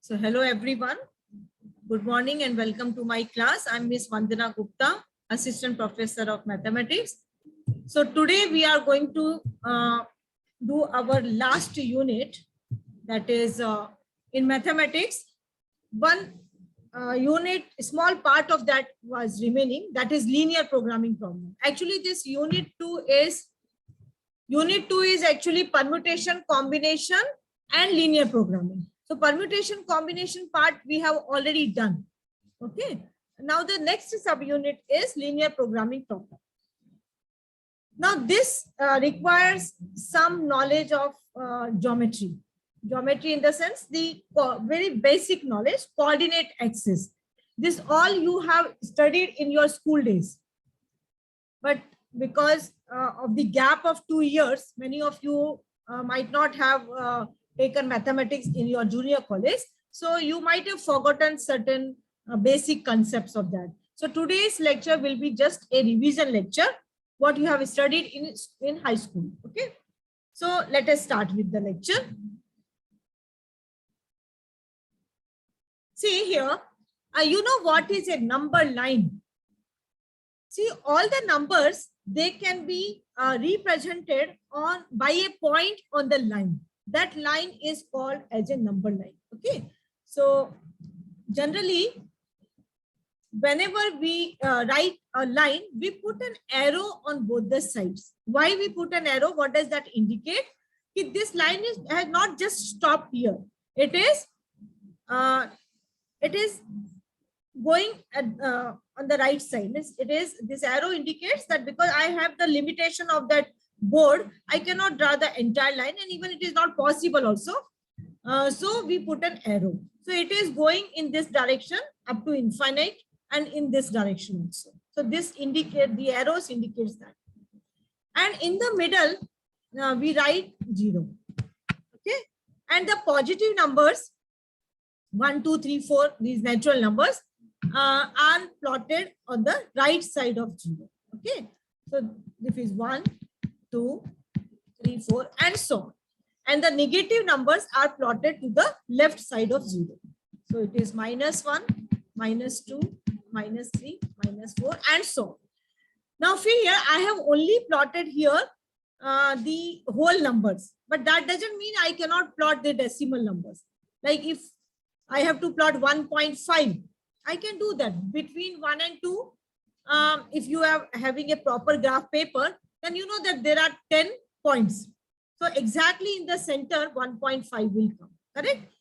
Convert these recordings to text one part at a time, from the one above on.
So hello everyone. Good morning and welcome to my class. I'm Miss Vandana Gupta, Assistant Professor of Mathematics. So today we are going to do our last unit, that is in mathematics. One unit, small part of that was remaining, that is linear programming problem. Actually this unit 2 is actually permutation, combination and linear programming. So permutation combination part we have already done. Okay. Now the next subunit is linear programming problem. Now this requires some knowledge of geometry. Geometry in the sense the very basic knowledge, coordinate axis. This all you have studied in your school days. But because of the gap of 2 years, many of you might not have taken mathematics in your junior college. So you might have forgotten certain basic concepts of that. So today's lecture will be just a revision lecture, what you have studied in high school. Okay. So let us start with the lecture. See here, you know what is a number line? See, all the numbers, they can be represented by a point on the line. That line is called as a number line. Okay. So generally, whenever we write a line, we put an arrow on both the sides. Why we put an arrow? What does that indicate? If this line has not just stopped here. It is going on the right side. This arrow indicates that because I have the limitation of that board, I cannot draw the entire line, and even it is not possible also. So we put an arrow. So it is going in this direction up to infinite and in this direction also. So this indicate the arrows indicates that. And in the middle, we write 0. Okay. And the positive numbers 1, 2, 3, 4, these natural numbers are plotted on the right side of 0. Okay. So this is 1, 2, 3, 4, and so on. And the negative numbers are plotted to the left side of 0. So it is -1, -2, -3, -4, and so on. Now here I have only plotted here the whole numbers, but that doesn't mean I cannot plot the decimal numbers. Like if I have to plot 1.5, I can do that between 1 and 2. If you are having a proper graph paper, then you know that there are 10 points. So exactly in the center, 1.5 will come, correct?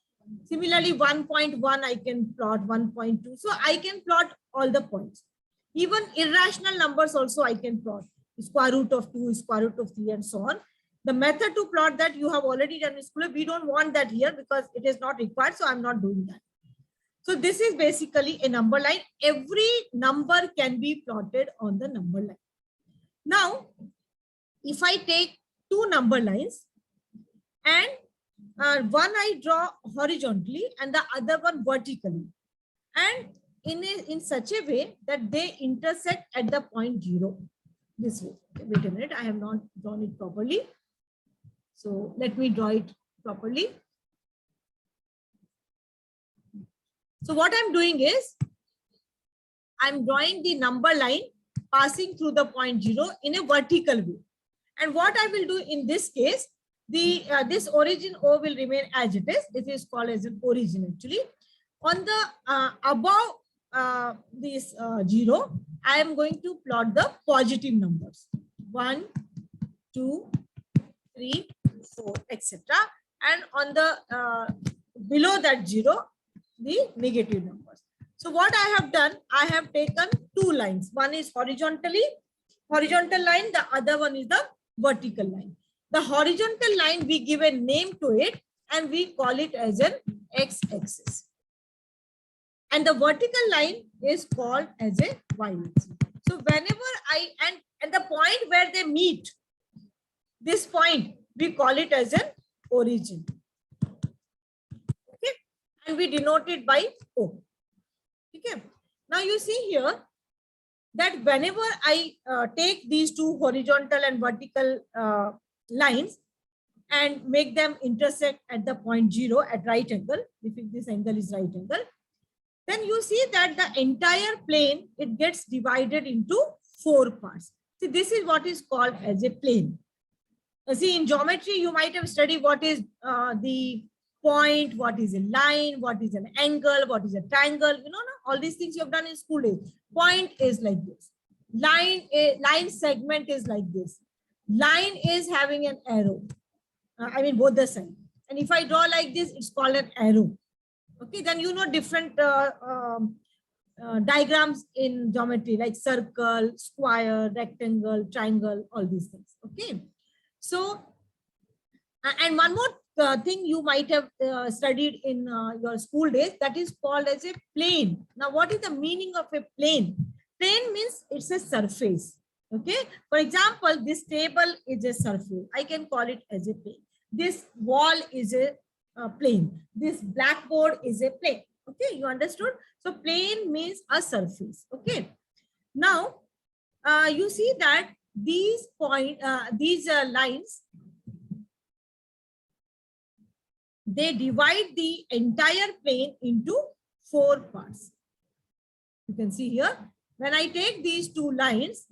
Similarly, 1.1, I can plot 1.2. So I can plot all the points. Even irrational numbers also I can plot. Square root of 2, square root of 3, and so on. The method to plot that you have already done in school. We don't want that here because it is not required. So I'm not doing that. So this is basically a number line. Every number can be plotted on the number line. Now, if I take 2 number lines and one I draw horizontally and the other one vertically, and in such a way that they intersect at the point 0. This way. Wait a minute, I have not drawn it properly. So let me draw it properly. So what I'm doing is, I'm drawing the number line passing through the point 0 in a vertical way. And what I will do in this case, this origin O will remain as it is. It is called as an origin actually. On the above this 0, I am going to plot the positive numbers. 1, 2, 3, 4, etc. And on the below that 0, the negative numbers. So what I have done, I have taken 2 lines. One is horizontal line, the other one is the vertical line. The horizontal line, we give a name to it and we call it as an x-axis. And the vertical line is called as a y-axis. So whenever and the point where they meet, this point, we call it as an origin. Okay. And we denote it by O. Okay. Now you see here that whenever I take these 2 horizontal and vertical lines, and make them intersect at the point 0 at right angle, if this angle is right angle, then you see that the entire plane, it gets divided into 4 parts. See, this is what is called as a plane. See, in geometry, you might have studied what is the point, what is a line, what is an angle, what is a triangle, all these things you have done in school days. Point is like this. Line segment is like this. Line is having an arrow. I mean, both the sides. And if I draw like this, it's called an arrow. Okay, then different diagrams in geometry like circle, square, rectangle, triangle, all these things. Okay, so and one more thing you might have studied in your school days, that is called as a plane. Now, what is the meaning of a plane? Plane means it's a surface. Okay, for example, this table is a surface. I can call it as a plane. This wall is a plane. This blackboard is a plane. Okay, you understood? So plane means a surface. Okay. Now, you see that these lines, they divide the entire plane into 4 parts. You can see here, when I take these 2 lines,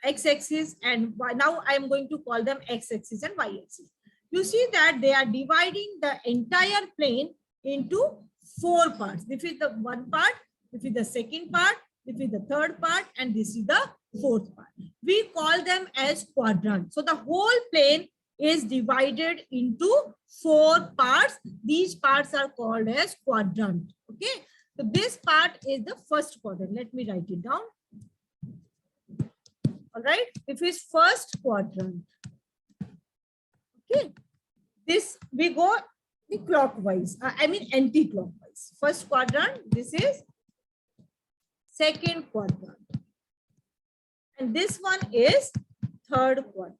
x-axis and y, now I am going to call them x-axis and y-axis. You see that they are dividing the entire plane into 4 parts. This is the 1 part, this is the 2nd part, this is the 3rd part, and this is the 4th part. We call them as quadrant. So the whole plane is divided into 4 parts. These parts are called as quadrant. Okay. So this part is the first quadrant. Let me write it down. All right. If it's first quadrant. Okay. This we go the clockwise. I mean anti-clockwise. First quadrant. This is second quadrant. And this one is third quadrant.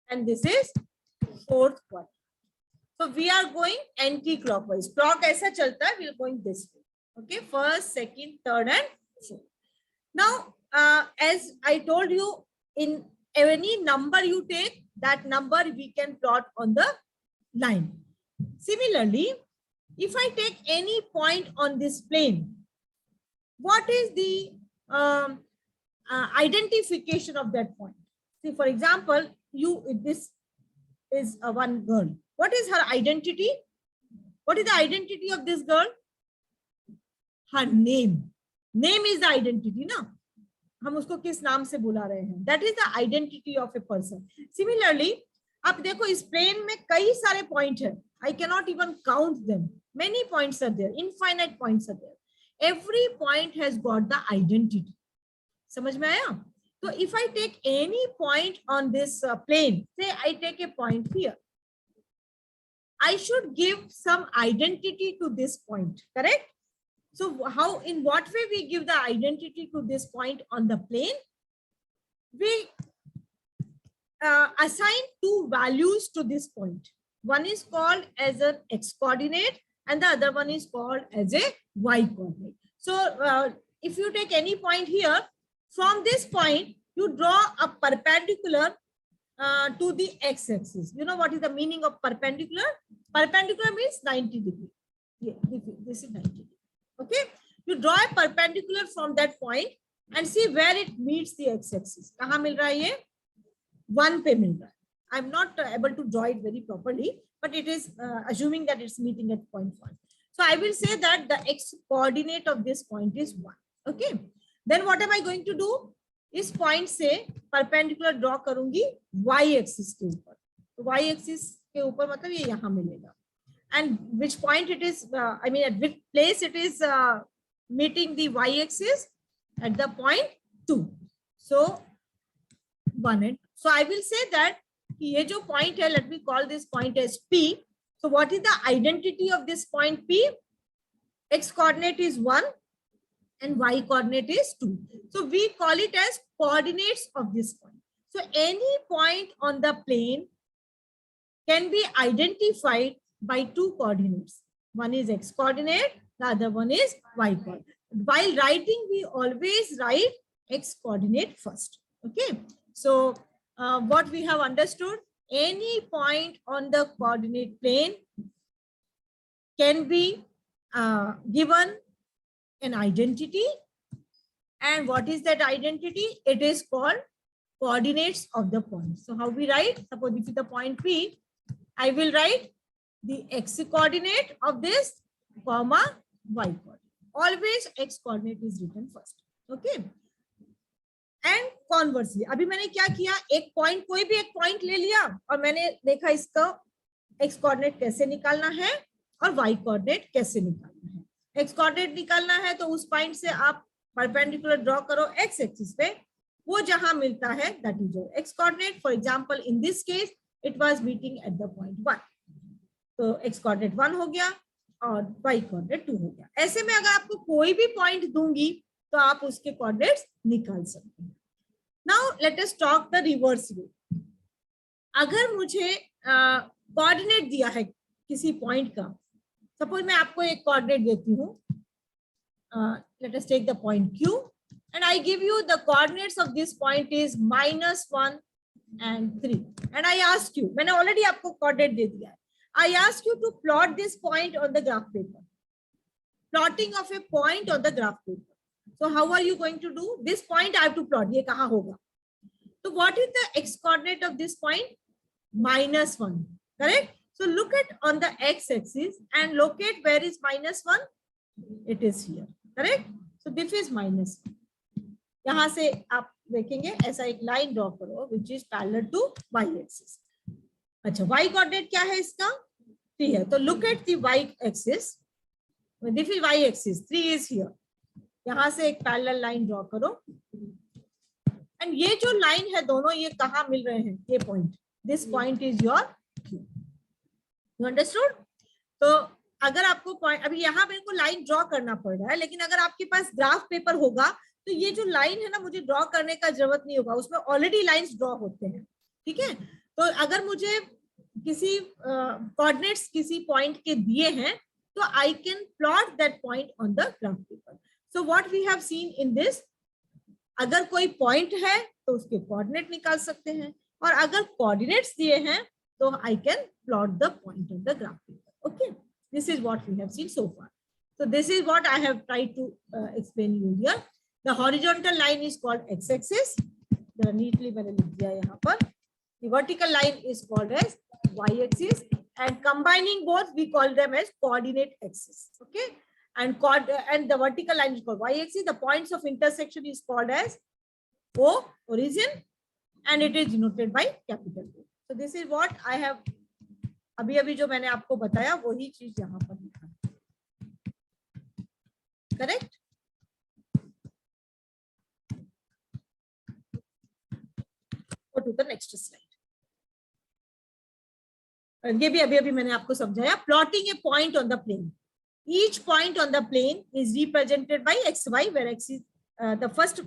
And this is fourth quadrant. So we are going anti-clockwise. Clock aisa chalta hai, we are going this way. Okay, first, second, third, and fourth. Now, as I told you, in any number you take, that number we can plot on the line. Similarly, if I take any point on this plane, what is the identification of that point? See, for example, this is one girl. What is her identity? What is the identity of this girl? Her name. Name is the identity, na? हम उसको किस नाम से बुला रहे हैं? That is the identity of a person. Similarly, आप देखो इस plane में कई सारे point हैं. I cannot even count them. Many points are there. Infinite points are there. Every point has got the identity. समझ में आया? So if I take any point on this plane, say I take a point here, I should give some identity to this point, correct? So how, in what way we give the identity to this point on the plane? We assign 2 values to this point. One is called as an x coordinate and the other one is called as a y coordinate. So if you take any point here, from this point, you draw a perpendicular to the x-axis. You know what is the meaning of perpendicular? Perpendicular means 90 degrees. Yeah, this is 90 degrees. Okay. You draw a perpendicular from that point and see where it meets the x-axis. कहाँ मिल रहा है ये? 1 पे मिल रहा है. I'm not able to draw it very properly, but it is assuming that it's meeting at point 1. So I will say that the x coordinate of this point is 1. Okay. Then what am I going to do? इस point से perpendicular draw करूंगी y axis के ऊपर. तो y axis के ऊपर मतलब ये यहाँ मिलेगा. And which point it is? I mean, at which place it is meeting the y axis? At the point 2. So 1 and so I will say that ये जो point है, let me call this point as P. So what is the identity of this point P? X coordinate is 1 and y coordinate is 2. So we call it as coordinates of this point. So any point on the plane can be identified by 2 coordinates. One is x coordinate, the other one is y coordinate. While writing, we always write x coordinate first. Okay. So what we have understood, any point on the coordinate plane can be given an identity. And what is that identity? It is called coordinates of the point. So how we write? Suppose this is the point P. I will write the x coordinate of this, comma y coordinate. Always x coordinate is written first. Okay. And conversely अभी मैंने क्या किया, एक point, कोई भी एक point ले लिया और मैंने देखा इसका एक्स कोऑर्डिनेट कैसे निकालना है और वाई कोऑर्डिनेट कैसे निकालना है। एक्स कोऑर्डिनेट निकालना है तो उस पॉइंट से आप परपेंडिकुलर ड्रॉ करो एक्स एक्सिस पे, वो जहां मिलता है that is your x coordinate. For example in this case it was meeting at the point 1, तो एक्स कोऑर्डिनेट 1 हो गया और वाई कोऑर्डिनेट 2 हो गया। ऐसे में अगर आपको कोई भी पॉइंट दूंगी तो आप उसके कोऑर्डिनेट्स निकाल सकते हैं। Now let us talk the reverse way. अगर मुझे कोऑर्डिनेट दिया है किसी पॉइंट का, सपोज मैं आपको एक कोऑर्डिनेट देती हूँ, let us take the point Q and I give you the coordinates of this point is -1 and 3 and I ask you, मैंने ऑलरेडी आपको कोऑर्डिनेट दे दिया है, I ask you to plot this point on the graph paper. Plotting of a point on the graph paper. So how are you going to do? This point I have to plot. ये कहाँ होगा? So what is the x coordinate of this point? -1. Correct? So look at on the x axis and locate where is -1. It is here. Correct? So this is -1. यहाँ से आप देखेंगे ऐसा एक line draw करो which is parallel to y axis. अच्छा, y coordinate क्या है इसका? 3 है. तो look at the y axis. This is y axis. 3 is here. यहां से एक पैरेलल लाइन ड्रॉ करो एंड ये जो लाइन है दोनों ये कहाँ मिल रहे हैं? ये point, this point is your Q. You understood? तो अगर आपको पॉइंट, अभी यहाँ मेरे को लाइन ड्रॉ करना पड़ रहा है, लेकिन अगर आपके पास ग्राफ पेपर होगा तो ये जो लाइन है ना, मुझे ड्रॉ करने का जरूरत नहीं होगा, उसमें ऑलरेडी लाइंस ड्रॉ होते हैं। ठीक है, तो अगर मुझे किसी कोऑर्डिनेट्स किसी पॉइंट के दिए हैं तो I can plot that point on the graph paper. So what we have seen in this, अगर कोई पॉइंट है तो उसके कोऑर्डिनेट निकाल सकते हैं, और अगर कोऑर्डिनेट्स दिए हैं तो I can plot the point on the graph paper. Okay, this is what we have seen so far. So this is what I have tried to explain you here. The horizontal line is called x-axis. जरा neatly मैंने लिख दिया यहाँ पर. The vertical line is called as y-axis, and combining both we call them as coordinate axis. Okay. And the vertical line is called y-axis. The points of intersection is called as O, origin, and it is denoted by capital O. So this is what I have अभी जो मैंने आपको बताया वही चीज यहाँ पर लिखा है. Correct? Go to the next slide. ये भी अभी मैंने आपको समझाया. Plotting a point on the plane. Each point on the plane is represented by xy, where x is the first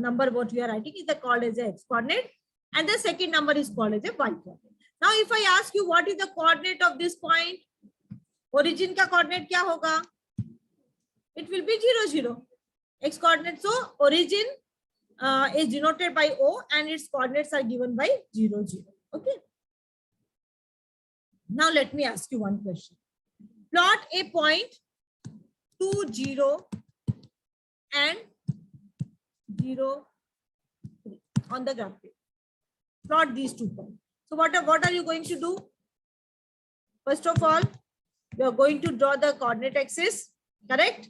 number what we are writing is called as a x coordinate, and the second number is called as a y coordinate. Now, if I ask you what is the coordinate of this point, origin का coordinate क्या होगा? It will be 0, 0. X coordinate. So origin is denoted by O, and its coordinates are given by 0, 0. Okay. Now let me ask you one question. Plot a point 2, 0 and 0, 3 on the graph paper. Plot these 2 points. So what are you going to do? First of all, you are going to draw the coordinate axis, correct?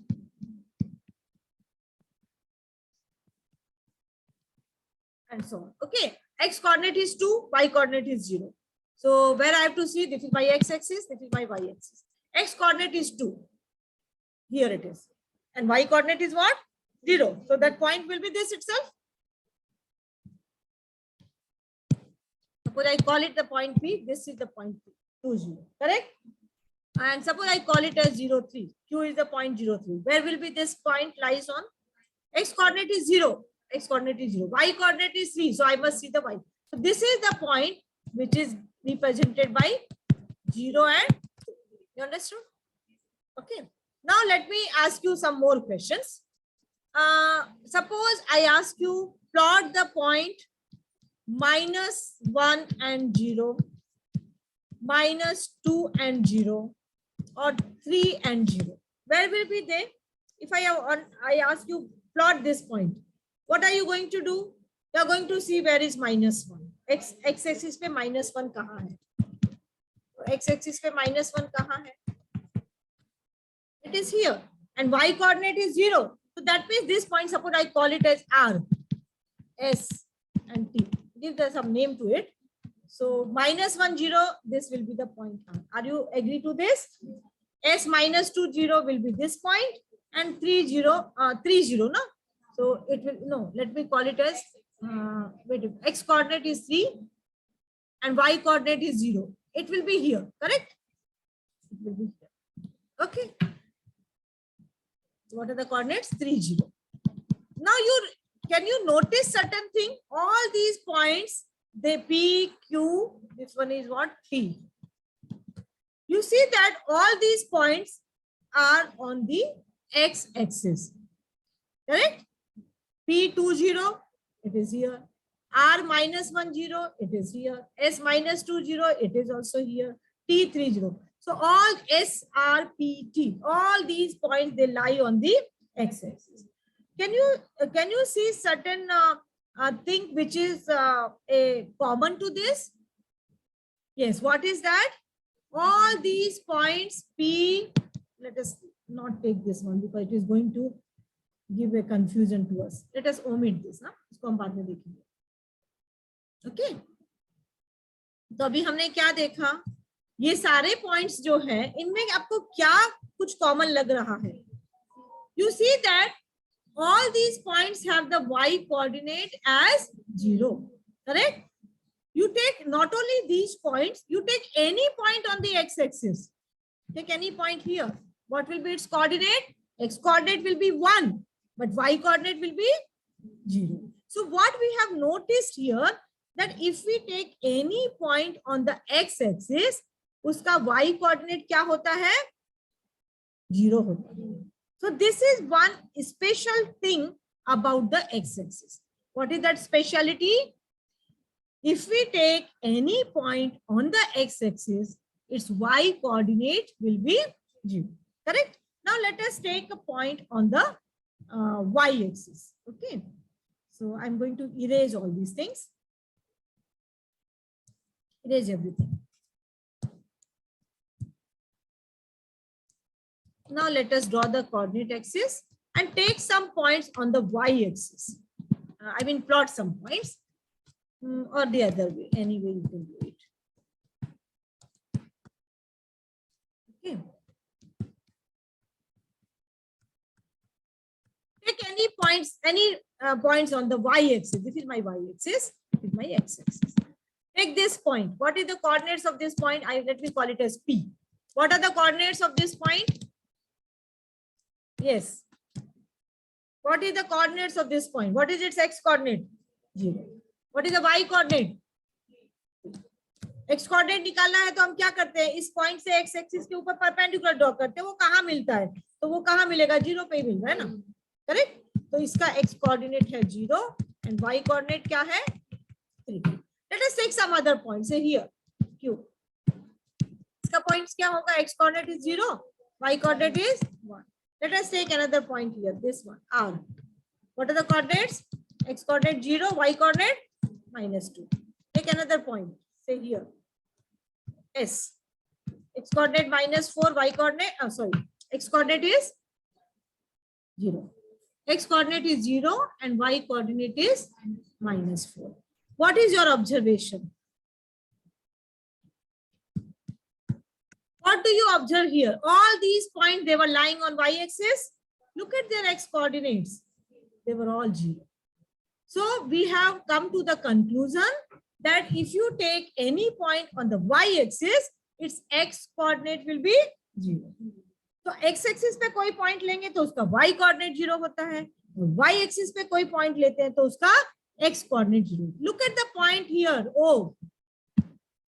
And so on. Okay. X coordinate is 2, y coordinate is 0. So where I have to see, this is my x axis, this is my y axis. X coordinate is 2. Here it is. And y coordinate is what? 0. So that point will be this itself. Suppose I call it the point P. This is the point P. 2, 0. Correct? And suppose I call it as 0, 3. Q is the point 0, 3. Where will be this point lies on? X coordinate is 0. X coordinate is 0. Y coordinate is 3. So I must see the y. So this is the point which is represented by 0 and 2. You understood? Okay. Now let me ask you some more questions. Suppose I ask you plot the point -1 and 0, -2 and 0, or 3 and 0. Where will be they? If I ask you plot this point, what are you going to do? You are going to see where is -1. X axis पे -1 कहाँ है? X axis पे -1 कहाँ है? It is here, and y coordinate is 0. So that means this point, suppose I call it as R, S, and T. Give some name to it. So -1, 0, this will be the point R. Are you agree to this? S -2, 0 will be this point, and 3, 0, 3, 0, no? So it will, no, let me call it as, wait, X coordinate is 3 and Y coordinate is 0. It will be here, correct? It will be here. Okay. What are the coordinates? 3, 0. Now can you notice certain thing? All these points, they P, Q, this one is what? P. You see that all these points are on the X axis, correct? P2, 0, it is here. R -1, 0, it is here. S -2, 0, it is also here. T 3, 0. So all S, R, P, T, all these points, they lie on the X axis. Can you see certain thing which is a common to this? Yes, what is that? All these points P, let us not take this one because it is going to give a confusion to us. Let us omit this, ना? इसको हम बाद में देखेंगे. Okay. तो अभी हमने क्या देखा? ये सारे पॉइंट्स जो है, इनमें आपको क्या कुछ कॉमन लग रहा है? You see that all these points have the y coordinate as 0, correct? You take not only these points, you take any point on the x-axis. Take any point here. What will be its coordinate? X coordinate will be 1, but y coordinate will be 0. So what we have noticed here, that if we take any point on the x-axis, उसका y coordinate क्या होता है? 0 होता है. So this is one special thing about the x-axis. What is that speciality? If we take any point on the x-axis, its y coordinate will be 0. Correct? Now let us take a point on the y-axis. Okay. So I'm going to erase all these things. Erase everything. Now let us draw the coordinate axis and take some points on the y-axis. I mean plot some points, or the other way, any way you can do it. Okay. Take any points on the y-axis. This is my y-axis. This is my x-axis. Take this point. What is the coordinates of this point? Let me call it as P. What are the coordinates of this point? Yes. What is the coordinates of this point? What is its x coordinate? 0. What is the y coordinate? x coordinate निकालना है तो हम क्या करते हैं? इस point से x axis के ऊपर परपेंडिकुलर ड्रॉ करते हैं. वो कहाँ मिलता है? तो वो कहाँ मिलेगा? 0 पे ही मिल रहा है ना, करेक्ट? तो इसका x कोऑर्डिनेट है 0 and y कोऑर्डिनेट क्या है? 3. Let us take some other point. Say here Q. इसका पॉइंट्स क्या होगा? x coordinate is 0, y coordinate is 1. Let us take another point here. This one R. What are the coordinates? X coordinate 0, y coordinate -2. Take another point. Say here S. X coordinate -4, y coordinate, x coordinate is 0. X coordinate is 0 and y coordinate is -4. What is your observation? What do you observe here? All these points, they were lying on y-axis. Look at their x coordinates. They were all 0. So we have come to the conclusion that if you take any point on the y-axis, its x coordinate will be 0. तो x-axis पे कोई point लेंगे तो उसका y coordinate 0 होता है. y-axis पे कोई point लेते हैं तो उसका x coordinate 0. Look at the point here. O.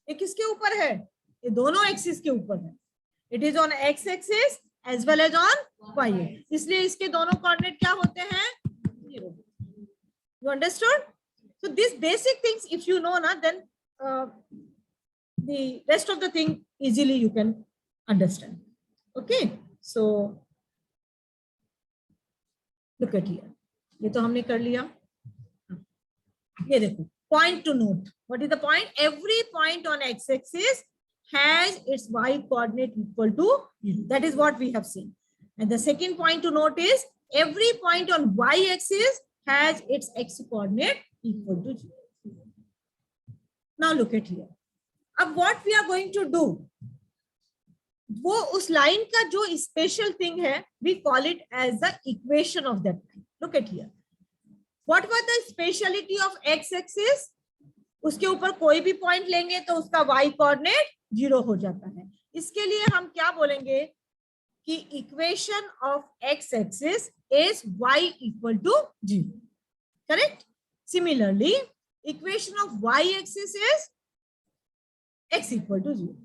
ये किसके ऊपर है? ये दोनों एक्सिस के ऊपर है. It is on X axis as well as on Y, इसलिए इसके दोनों कोऑर्डिनेट क्या होते हैं? 0. You understood? So these basic things, if you know, na, then the rest of the thing easily you can understand. Okay, so look at here. ये तो हमने कर लिया. ये देखो. Point to note. What is the point? Every point on x-axis has its y coordinate equal to 0. That is what we have seen. And the second point to note is every point on y-axis has its x coordinate equal to 0. Now look at here. अब what we are going to do? वो उस line का जो special thing है, we call it as the equation of that line. Look at here. What was the speciality of x-axis? उसके ऊपर कोई भी पॉइंट लेंगे तो उसका y कोऑर्डिनेट 0 हो जाता है. इसके लिए हम क्या बोलेंगे कि equation of x-axis is y equal to 0. Correct? Similarly, equation of y-axis is x equal to 0.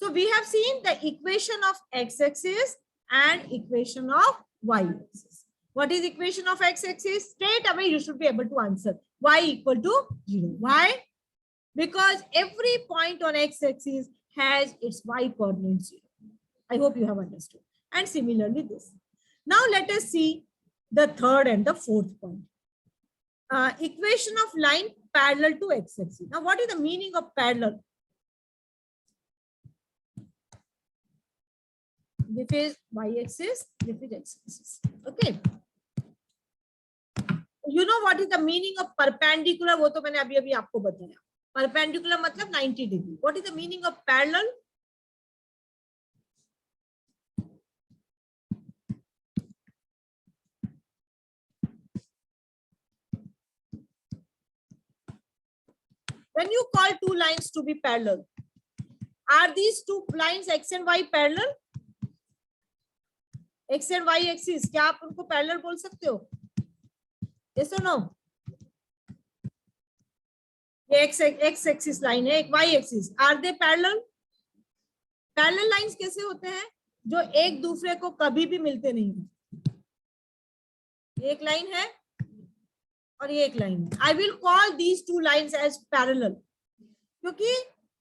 So we have seen the equation of x-axis and equation of y-axis. What is equation of x-axis? Straight away you should be able to answer. Y equal to 0. Why? Because every point on x-axis has its y coordinate 0. I hope you have understood. And similarly this. Now let us see the third and the fourth point. Equation of line parallel to x-axis. Now what is the meaning of parallel? This is y-axis, this is x-axis. Okay. You know what is the meaning of perpendicular? वो तो मैंने अभी आपको बताया. Perpendicular मतलब 90 degree. What is the meaning of parallel? When you call two lines to be parallel, are these two lines x and y parallel? X and y axis, क्या आप उनको parallel बोल सकते हो? Yes or no? ये x axis line है, एक y axis. Are they parallel? Parallel lines कैसे होते हैं? जो एक दूसरे को कभी भी मिलते नहीं हैं. एक लाइन है और ये एक लाइन है. I will call these two lines as parallel क्योंकि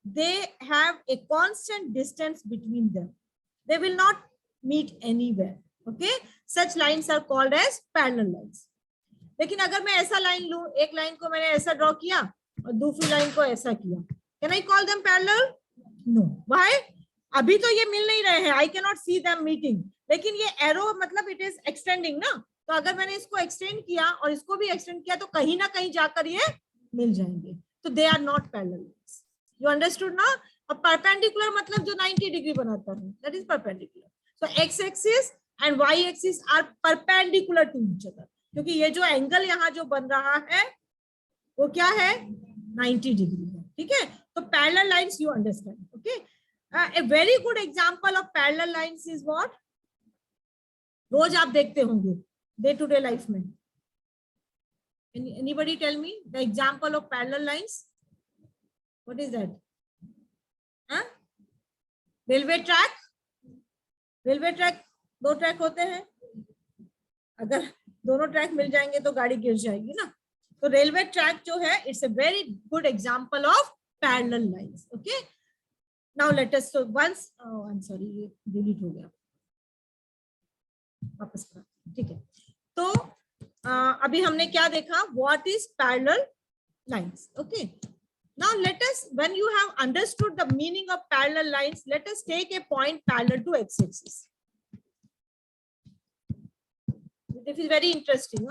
they have a constant distance between them. They will not meet anywhere. Okay, such lines are called as parallel lines. लेकिन अगर मैं ऐसा लाइन लूं, एक लाइन को मैंने ऐसा ड्रॉ किया और दूसरी लाइन को ऐसा किया, can I call them parallel? No. Why? अभी तो ये मिल नहीं रहे हैं, I can not see them meeting. लेकिन ये एरो मतलब इट इज एक्सटेंडिंग ना, तो अगर मैंने इसको एक्सटेंड किया और इसको भी एक्सटेंड किया तो कहीं ना कहीं जाकर ये मिल जाएंगे. तो they are not parallel. You understood ना? और परपेंडिकुलर मतलब जो 90 डिग्री बनाता है, that is perpendicular. So X axis and Y axis are perpendicular to each other, क्योंकि ये जो एंगल यहाँ जो बन रहा है वो क्या है? 90 डिग्री है. ठीक है, तो parallel lines you understand. Okay, a very good example of parallel lines is what? रोज आप देखते होंगे डे टू डे लाइफ में. Anybody tell me the example of parallel lines? What is that? Railway track. Railway track 2 track होते हैं. अगर दोनों track मिल जाएंगे तो गाड़ी गिर जाएगी ना. तो रेलवे ट्रैक जो है, it's a very good example of parallel lines. Okay, now let us once, I am sorry ये डिलीट हो गया, वापस करा. ठीक है, तो अभी हमने क्या देखा? What is parallel lines. Okay, now let us, when you have understood the meaning of parallel lines, let us take a point parallel to X axis. This is very interesting.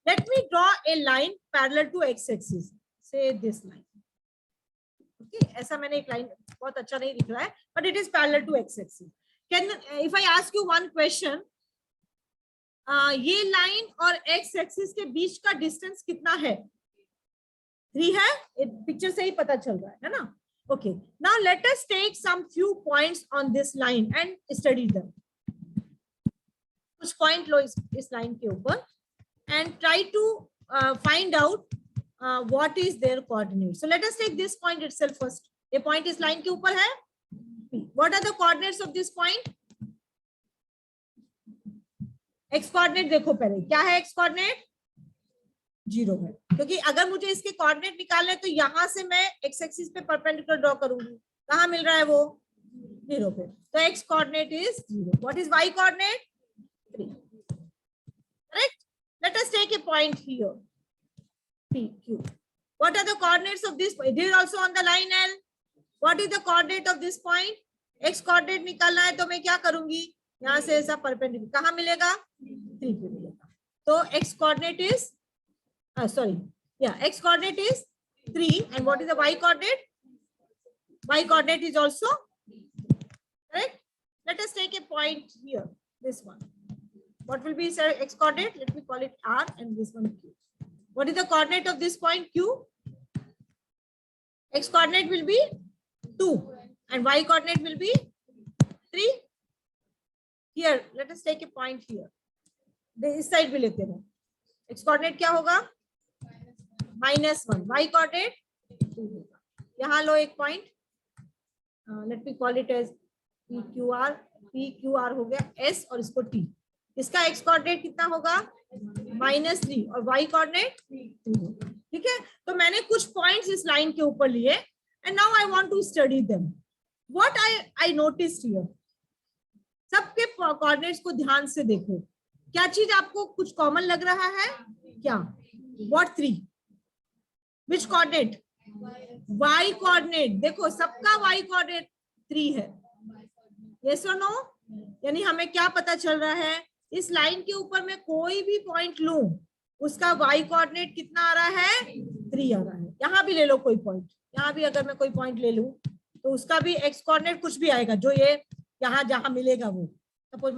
Let me draw a line parallel to x-axis. Say this line. Okay, ऐसा मैंने एक line, बहुत अच्छा नहीं दिख रहा है, but it is parallel to x-axis. Can, if I ask you one question, ये लाइन और x-axis के बीच का डिस्टेंस कितना है? 3 है. पिक्चर से ही पता चल रहा है ना? Okay. Now let us take some few points on this line and study them. कुछ पॉइंट लो इस लाइन के ऊपर and try to find out what is their coordinate. So let us take this point itself first. ये point इस line के ऊपर है. What are the coordinates of this point? X coordinate देखो पहले, क्या है एक्स कोऑर्डिनेट? 0 है, क्योंकि अगर मुझे इसके कोऑर्डिनेट निकालने हैं तो यहां से मैं एक्स एक्सिस पे परपेंडिकुलर ड्रॉ करूंगी, कहाँ मिल रहा है वो 0 पे, तो X coordinate is 0. What is Y coordinate 3. Correct. Let us take a point here PQ. What are the coordinates of this point? It is also on the line L. What is the coordinate of this point? X coordinate निकालना है तो मैं क्या करूंगी, यहाँ से ऐसा perpendicular कहाँ मिलेगा 3 पे मिलेगा. तो x coordinate is x coordinate is 3 and what is the y coordinate? Y coordinate is also correct. Let us take a point here, this one. What will be sir x coordinate? Let me call it R and this one Q. What is the coordinate of this point Q? X coordinate will be 2 and y coordinate will be 3. Here, let us take a point here. इस side भी लेते हैं. X coordinate क्या होगा? -1. Y coordinate 2 होगा. यहाँ लो एक point. Let me call it as PQR. PQR हो गया S और इसको T. इसका x coordinate कितना होगा? -3 और y coordinate 2 होगा. ठीक है, तो मैंने कुछ पॉइंट्स इस लाइन के ऊपर लिए and now I want to study them. What I noticed here, सबके कोऑर्डिनेट्स को ध्यान से देखो. क्या चीज आपको कुछ कॉमन लग रहा है क्या? What 3? Which coordinate? y coordinate. देखो सबका y कोऑर्डिनेट 3 है. यस और नो? यानी हमें क्या पता चल रहा है, इस लाइन के ऊपर मैं कोई भी पॉइंट लूं उसका y कोऑर्डिनेट कितना आ रहा है? 3 आ रहा है. यहाँ भी ले लो कोई पॉइंट, यहाँ भी अगर मैं कोई पॉइंट ले लूं तो उसका भी x कोऑर्डिनेट कुछ भी आएगा, जो ये यहाँ जहां मिलेगा वो सपोज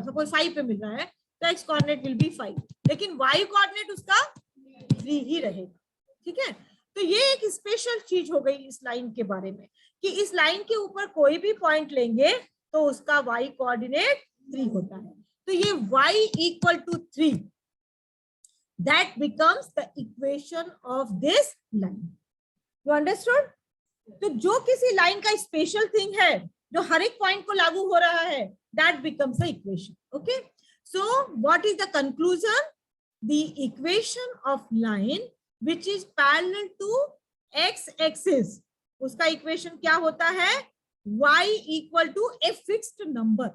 सपोज 5 पे मिल रहा है तो x कोऑर्डिनेट विल बी 5, लेकिन y कोऑर्डिनेट उसका 3 ही रहेगा. ठीक है, तो ये एक स्पेशल चीज हो गई इस लाइन के बारे में कि इस लाइन के ऊपर कोई भी पॉइंट लेंगे तो उसका y कोऑर्डिनेट 3 होता है. तो ये y equal to 3, that becomes the equation of this line. You understood? तो जो किसी लाइन का स्पेशल थिंग है जो हर एक पॉइंट को लागू हो रहा है, that becomes the equation. Okay, so what is the conclusion? The equation of line which is parallel to x axis, उसका इक्वेशन क्या होता है? y equal to a fixed number.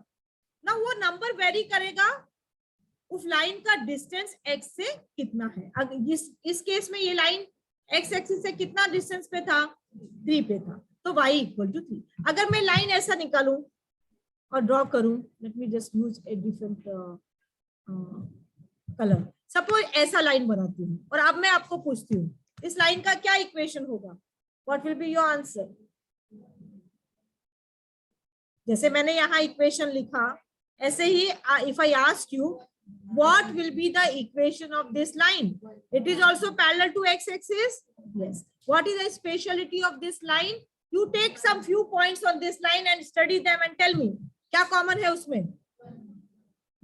ना वो नंबर वेरी करेगा उस लाइन का डिस्टेंस x से कितना है. अगर इस केस में ये लाइन x एक्सिस से कितना डिस्टेंस पे था? 3 पे था, तो y इक्वल टू 3. अगर मैं लाइन ऐसा निकालूं और ड्रॉ करूं, let me just use a different colour. Suppose ऐसा लाइन बनाती हूँ और अब मैं आपको पूछती हूँ इस लाइन का क्या इक्वेशन होगा? What will be your answer? जैसे मैंने यहाँ इक्वेशन लिखा ऐसे ही if I ask you what will be the equation of this line, it is also parallel to x axis. Yes. What is the speciality of this line? You take some few points on this line and study them and tell me क्या common है उसमें?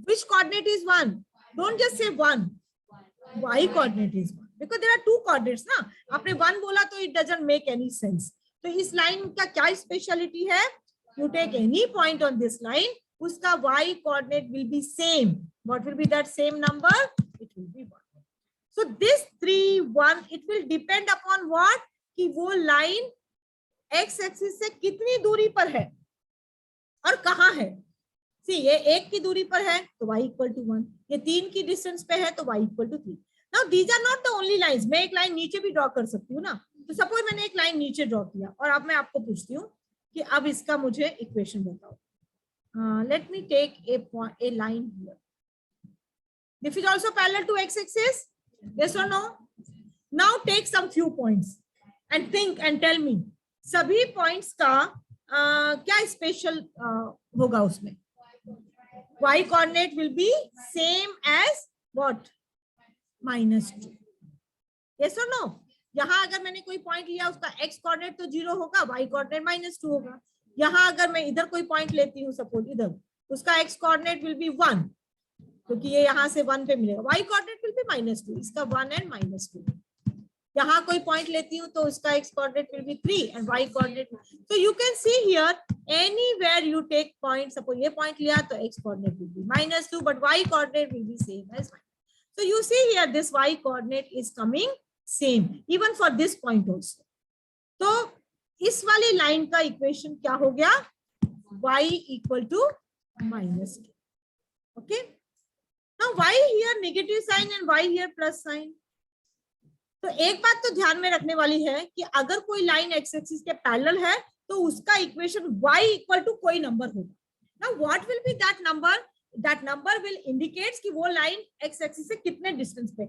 Which coordinate is 1? Don't just say 1. Y coordinate is 1 because there are 2 coordinates ना. आपने 1 बोला तो it doesn't make any sense. तो इस line का क्या स्पेशलिटी है? You take any point on this line, उसका y coordinate will be same. What will be that same number? It will be 1. So this 3, 1, it will depend upon what? कि वो line x axis से कितनी दूरी पर है और कहाँ है. See, ये 1 की दूरी पर है तो y equal to 1. ये 3 की डिस्टेंस पे है तो y equal to 3. Now these are not the only lines. मैं एक लाइन नीचे भी ड्रॉ कर सकती हूँ ना. तो सपोज मैंने एक लाइन नीचे ड्रॉ किया और अब मैं आपको पूछती हूँ कि अब इसका मुझे इक्वेशन बताओ. Let me take a line here. This is also parallel to x-axis. Yes or no? Now take some few points and think and tell me. सभी points का क्या special होगा उसमें? Y coordinate will be same as what? -2. Yes or no? यहाँ अगर मैंने कोई point लिया उसका x कोऑर्डिनेट तो 0 होगा, y कोऑर्डिनेट -2 होगा. यहाँ अगर मैं इधर कोई पॉइंट लेती हूँ सपोज इधर, उसका x कोऑर्डिनेट विल बी 1 क्योंकि ये यहाँ से 1 पे मिलेगा. y कोऑर्डिनेट विल बी -2, इसका 1 एंड -2. यहाँ कोई पॉइंट लेती हूँ तो उसका x coordinate will be 3 and y coordinate. तो you can see here anywhere you take point, suppose ये पॉइंट लिया तो x coordinate will be -2 but y coordinate will be same as. So you see here this y coordinate is coming same even for this point also. तो इस वाली line का equation क्या हो गया, y equal to -k. Okay. Now why here negative sign and why here plus sign? तो एक बात तो ध्यान में रखने वाली है कि अगर कोई लाइन एक्स एक्सिस के पैरेलल है तो उसका इक्वेशन y इक्वल टू कोई नंबर होगा. Now what will be that number? That number will indicates कि वो लाइन एक्स एक्सिस से कितने डिस्टेंस पे है.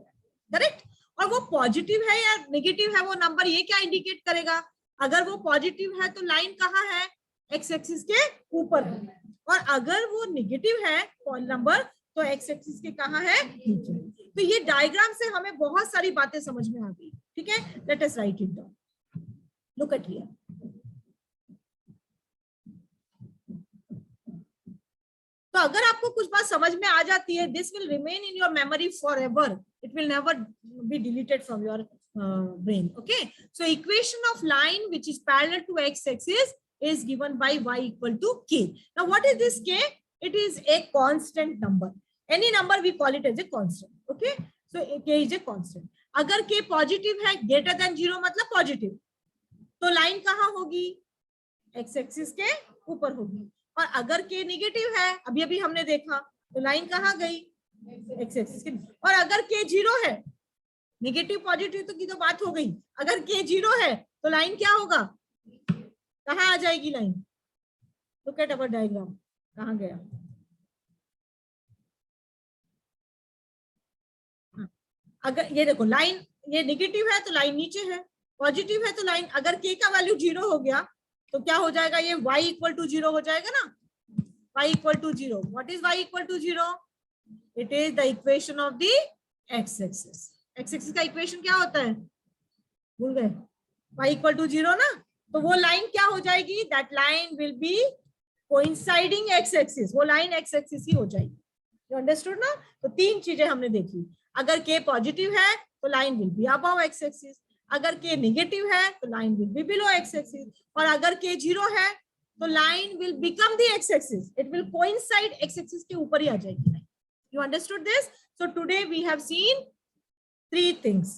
करेक्ट. और वो पॉजिटिव है या नेगेटिव है वो नंबर, ये क्या इंडिकेट करेगा? अगर वो पॉजिटिव है तो लाइन कहाँ है? एक्स एक्सिस के ऊपर है. और अगर वो नेगेटिव है नंबर तो एक्स एक्सिस के कहाँ है? नीचे. तो ये डायग्राम से हमें बहुत सारी बातें समझ में आ गई. ठीक है, let us right it down. Look at here. तो अगर आपको कुछ बात समझ में आ जाती है, this will remain in your memory for ever. It will never be deleted from your brain. Okay, so equation of line which is parallel to x axis is given by y equal to k. Now what is this k? It is a constant number. Any number we call it as a constant. Okay, so k is a constant. अगर k positive है, greater than 0 मतलब positive, तो line कहाँ होगी? x axis के ऊपर होगी. और अगर k नेगेटिव है, अभी अभी हमने देखा, तो लाइन कहाँ गई? x एक्सिस के. और अगर k 0 है, नेगेटिव पॉजिटिव तो की तो बात हो गई, अगर k 0 है तो लाइन क्या होगा? कहाँ आ जाएगी line? Look at our diagram. कहाँ गया? अगर ये देखो लाइन, ये नेगेटिव है तो लाइन नीचे है, पॉजिटिव है तो लाइन, अगर k का वैल्यू 0 हो गया तो क्या हो जाएगा? ये y इक्वल टू 0 हो जाएगा ना. y equal to 0. What is y equal to 0? It is the equation of the x axis. x axis का इक्वेशन क्या होता है? भूल गए? y इक्वल टू 0 ना. तो वो लाइन क्या हो जाएगी? That line will B coinciding x axis. वो लाइन x एक्सिस ही हो जाएगी. यू अंडरस्टूड ना. तो तीन चीजें हमने देखी. अगर k पॉजिटिव है तो line will be above x axis, अगर k नेगेटिव है तो line will be below x axis, और अगर k 0 है तो line will become the x axis. It will coincide x axis के ऊपर ही आ जाएगी line. You understood this? So today we have seen three things.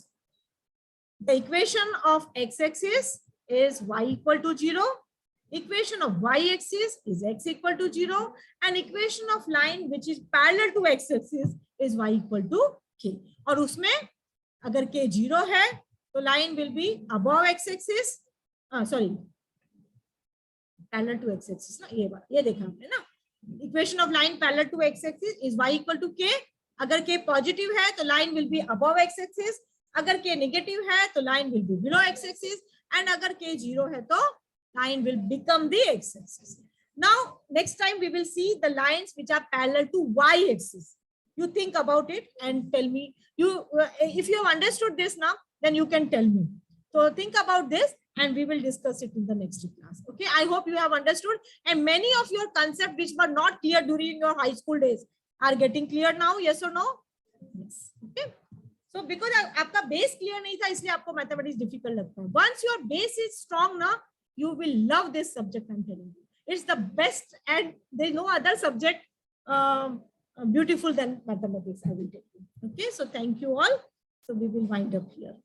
The equation of x-axis is y equal to 0. Equation of y-axis is x equal to 0. And equation of line which is parallel to x-axis is y equal to k. और उसमें अगर k 0 है तो line will be above x-axis. Sorry, parallel to x-axis ना. ये बात ये देखा हमने ना. Equation of line parallel to x-axis is y equal to k. अगर k पॉजिटिव है तो line will be above x axis, अगर k नेगेटिव है तो line will be below x axis, and अगर k 0 है तो line will become the x axis. Now next time we will see the lines which are parallel to y axis. You think about it and tell me. You if you have understood this now, then you can tell me. So think about this and we will discuss it in the next class. Okay, I hope you have understood, and many of your concepts which were not clear during your high school days are getting clear now. Yes or no? Yes. Okay, so because आपका base clear नहीं था इसलिए आपको mathematics difficult लगता है. Once your base is strong now, you will love this subject. I'm telling you, it's the best, and there is no other subject beautiful than mathematics, I will tell you. Okay, so thank you all. So we will wind up here.